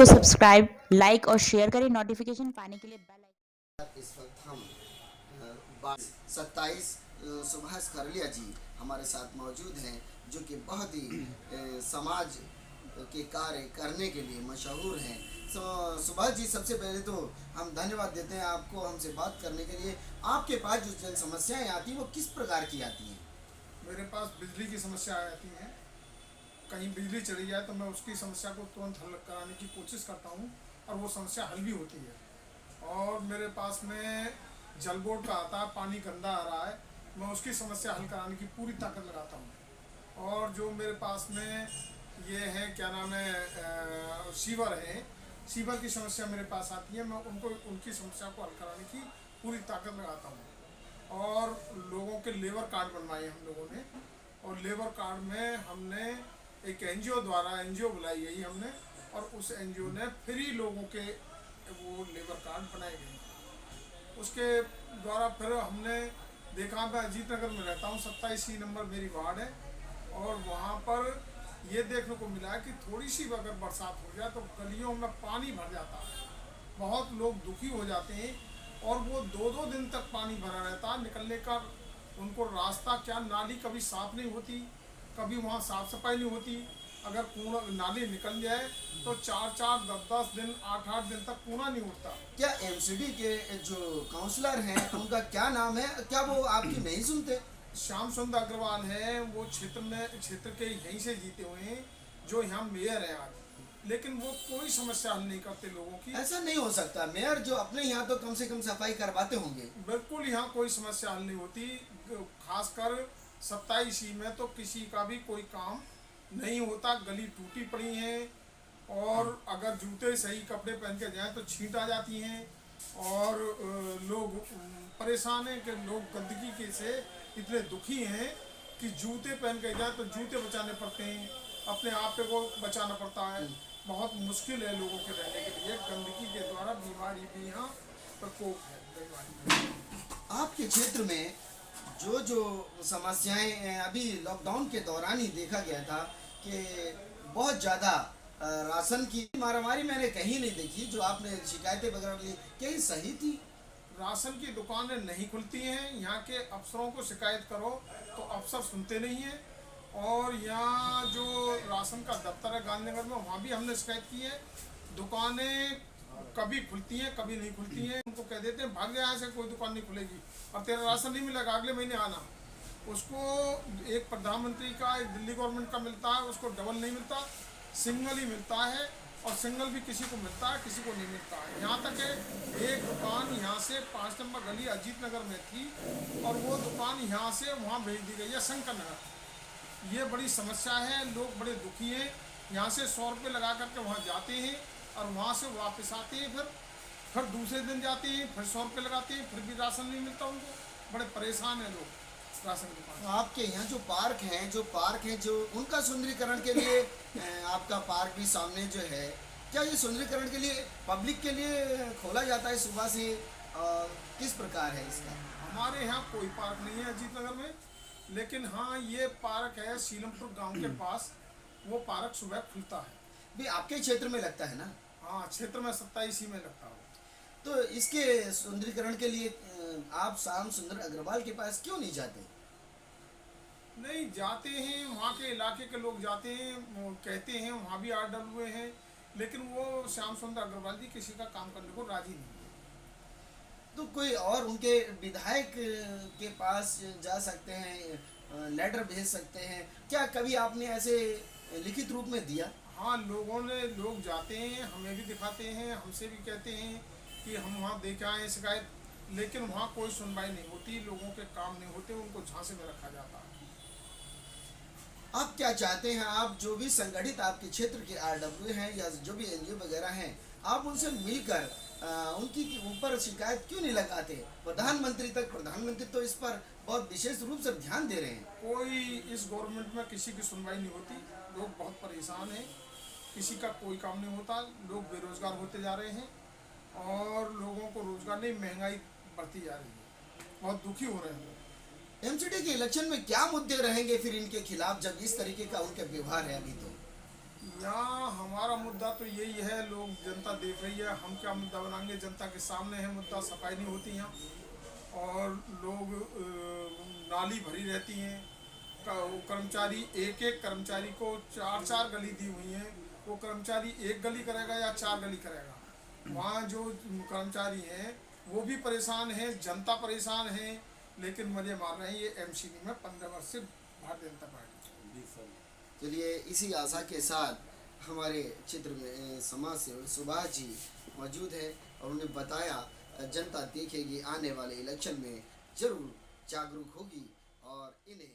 को subscribe, like और share करें। नोटिफिकेशन पाने के लिए बेल आइकन। इस वक्त हम 27 सुभाष खरलिया जी हमारे साथ मौजूद हैं, जो कि बहुत ही समाज के कार्य करने के लिए मशहूर हैं। सुभाष जी, सबसे पहले तो हम धन्यवाद देते हैं आपको हमसे बात करने के लिए। आपके पास जो जन समस्याएं आती हैं वो किस प्रकार की आती हैं? मेरे पास बिजली की समस्या आती है। कहीं बिजली चली जाए तो मैं उसकी समस्या को तुरंत हल कराने की कोशिश करता हूँ और वो समस्या हल भी होती है। और मेरे पास में जल बोर्ड का आता है, पानी गंदा आ रहा है, मैं उसकी समस्या हल कराने की पूरी ताकत लगाता हूँ। और जो मेरे पास में ये है, क्या नाम है, सीवर है, सीवर की समस्या मेरे पास आती है, मैं उनकी समस्या को हल कराने की पूरी ताकत लगाता हूँ। और लोगों के लेबर कार्ड बनवाए हम लोगों ने, और लेबर कार्ड में हमने एक एनजीओ द्वारा एनजीओ बुलाई गई हमने, और उस एनजीओ ने फ्री लोगों के वो लेबर कार्ड बनाए गए। उसके द्वारा फिर हमने देखा, मैं अजीत नगर में रहता हूँ, 27 नंबर मेरी वार्ड है, और वहाँ पर ये देखने को मिला कि थोड़ी सी अगर बरसात हो जाए तो गलियों में पानी भर जाता है, बहुत लोग दुखी हो जाते हैं, और वो 2-2 दिन तक पानी भरा रहता है। निकलने का उनको रास्ता क्या, नाली कभी साफ नहीं होती, कभी वहाँ साफ सफाई नहीं होती। अगर कूड़ा नाली निकल जाए तो 4-4, 10-10 दिन, 8-8 दिन तक कूड़ा नहीं उठता। क्या एमसीडी के जो काउंसलर हैं उनका क्या नाम है? क्या वो आपकी नहीं सुनते? श्याम सुंदर अग्रवाल है, वो क्षेत्र के यहीं से जीते हुए हैं, जो यहाँ मेयर हैं आज, लेकिन वो कोई समस्या हल नहीं करते लोगों की। ऐसा नहीं हो सकता। मेयर जो अपने यहाँ तो कम से कम सफाई करवाते होंगे। बिल्कुल यहाँ कोई समस्या हल नहीं होती। खासकर 27 में तो किसी का भी कोई काम नहीं होता। गली टूटी पड़ी हैं, और अगर जूते सही कपड़े पहन के जाएं तो छींट आ जाती हैं, और लोग परेशान हैं कि लोग गंदगी के से इतने दुखी हैं कि जूते पहन के जाए तो जूते बचाने पड़ते हैं, अपने आप को बचाना पड़ता है। बहुत मुश्किल है लोगों के रहने के लिए। गंदगी के द्वारा बीमारी भी यहाँ प्रकोप है बीमारी। आपके क्षेत्र में जो जो समस्याएं अभी लॉकडाउन के दौरान ही देखा गया था कि बहुत ज़्यादा राशन की मारामारी मैंने कहीं नहीं देखी। जो आपने शिकायतें वगैरह ली, क्या ये सही थी? राशन की दुकानें नहीं खुलती हैं। यहाँ के अफसरों को शिकायत करो तो अफसर सुनते नहीं हैं। और यहाँ जो राशन का दफ्तर है गांधीनगर में, वहाँ भी हमने शिकायत की है। दुकानें कभी खुलती हैं, कभी नहीं खुलती हैं। उनको कह देते हैं भाग जाए यहाँ से, कोई दुकान नहीं खुलेगी और तेरा राशन नहीं मिलेगा, अगले महीने आना। उसको एक प्रधानमंत्री का, एक दिल्ली गवर्नमेंट का मिलता है, उसको डबल नहीं मिलता, सिंगल ही मिलता है। और सिंगल भी किसी को मिलता है, किसी को नहीं मिलता है। यहाँ तक है एक दुकान यहाँ से 5 नंबर गली अजीत नगर में थी, और वो दुकान यहाँ से वहाँ भेज दी गई है शंकर नगर। ये बड़ी समस्या है, लोग बड़े दुखी हैं। यहाँ से 100 रुपये लगा करके वहाँ जाते हैं, और वहाँ से वापस आते हैं, फिर दूसरे दिन जाते हैं, फिर 100 रुपये लगाते हैं, फिर भी राशन नहीं मिलता उनको। बड़े परेशान हैं लोग राशन के पास। आपके यहाँ जो पार्क हैं जो उनका सुंदरीकरण के लिए आपका पार्क भी सामने जो है, क्या ये सुंदरीकरण के लिए पब्लिक के लिए खोला जाता है सुबह से? किस प्रकार है इसका? हमारे यहाँ कोई पार्क नहीं है अजीत नगर में, लेकिन हाँ ये पार्क है सीलमपुर गांव के पास। वो पार्क सुबह खुलता है। भी आपके क्षेत्र में लगता है ना? हाँ, क्षेत्र में 27 में लगता है। तो इसके सुंदरीकरण के लिए आप श्याम सुंदर अग्रवाल के पास क्यों नहीं जाते? नहीं जाते हैं, वहाँ के इलाके के लोग जाते हैं, वो कहते हैं, वहाँ भी आर्डर हुए हैं, लेकिन वो श्याम सुंदर अग्रवाल जी किसी का काम करने को राजी नहीं है। तो कोई और उनके विधायक के पास जा सकते हैं, लेटर भेज सकते हैं। क्या कभी आपने ऐसे लिखित रूप में दिया? हाँ, लोग जाते हैं, हमें भी दिखाते हैं, हमसे भी कहते हैं कि हम वहाँ दे के आए शिकायत, लेकिन वहाँ कोई सुनवाई नहीं होती, लोगों के काम नहीं होते, उनको झांसे में रखा जाता है। आप क्या चाहते हैं? आप जो भी संगठित आपके क्षेत्र के आरडब्ल्यू हैं या जो भी एनजीओ वगैरह हैं, आप उनसे मिलकर उनकी ऊपर शिकायत क्यों नहीं लगाते प्रधानमंत्री तक? प्रधानमंत्री तो इस पर बहुत विशेष रूप से ध्यान दे रहे हैं। कोई इस गवर्नमेंट में किसी की सुनवाई नहीं होती, लोग बहुत परेशान हैं, किसी का कोई काम नहीं होता, लोग बेरोजगार होते जा रहे हैं, और लोगों को रोजगार नहीं, महंगाई बढ़ती जा रही है, बहुत दुखी हो रहे हैं लोग। एमसीडी के इलेक्शन में क्या मुद्दे रहेंगे फिर इनके खिलाफ, जब इस तरीके का उनका व्यवहार है अभी? तो यहाँ हमारा मुद्दा तो यही है, लोग जनता देख रही है, हम क्या मुद्दा बनाएंगे, जनता के सामने है मुद्दा। सफाई नहीं होती यहाँ और लोग नाली भरी रहती हैं। वो कर्मचारी एक एक कर्मचारी को 4-4 गली दी हुई हैं, वो कर्मचारी एक गली करेगा या 4 गली करेगा। वहाँ जो कर्मचारी हैं वो भी परेशान हैं, जनता परेशान है, लेकिन मजे मार रहे हैं ये एमसीडी में 15 वर्ष से भारतीय जनता पार्टी। चलिए इसी आशा के साथ हमारे चित्र में समाज सेवक सुभाष जी मौजूद है और उन्हें बताया जनता देखेगी आने वाले इलेक्शन में जरूर जागरूक होगी और इन्हें